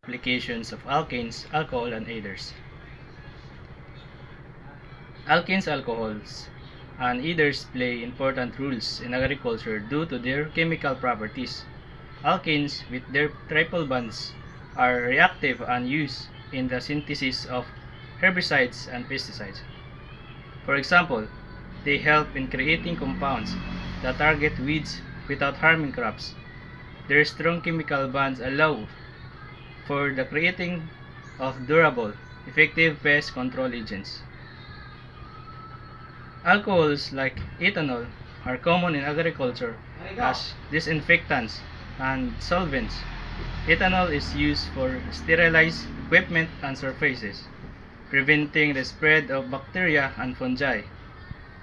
Applications of alkanes, alcohol, and ethers. Alkanes, alcohols, and ethers play important roles in agriculture due to their chemical properties. Alkanes, with their triple bonds, are reactive and used in the synthesis of herbicides and pesticides. For example, they help in creating compounds that target weeds without harming crops. Their strong chemical bonds allow for the creating of durable, effective pest control agents. Alcohols like ethanol are common in agriculture as disinfectants and solvents. Ethanol is used for sterilized equipment and surfaces, preventing the spread of bacteria and fungi.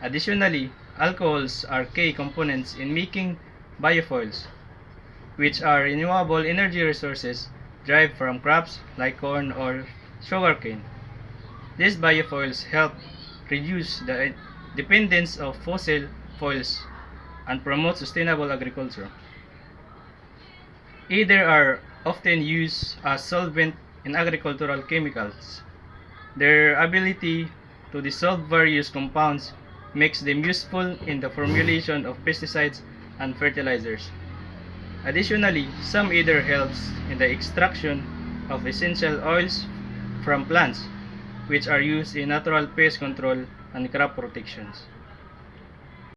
Additionally, alcohols are key components in making biofuels, which are renewable energy resources derived from crops like corn or sugarcane. These biofuels help reduce the dependence of fossil fuels and promote sustainable agriculture. Either are often used as solvent in agricultural chemicals. Their ability to dissolve various compounds makes them useful in the formulation of pesticides and fertilizers. Additionally, some ether helps in the extraction of essential oils from plants, which are used in natural pest control and crop protections.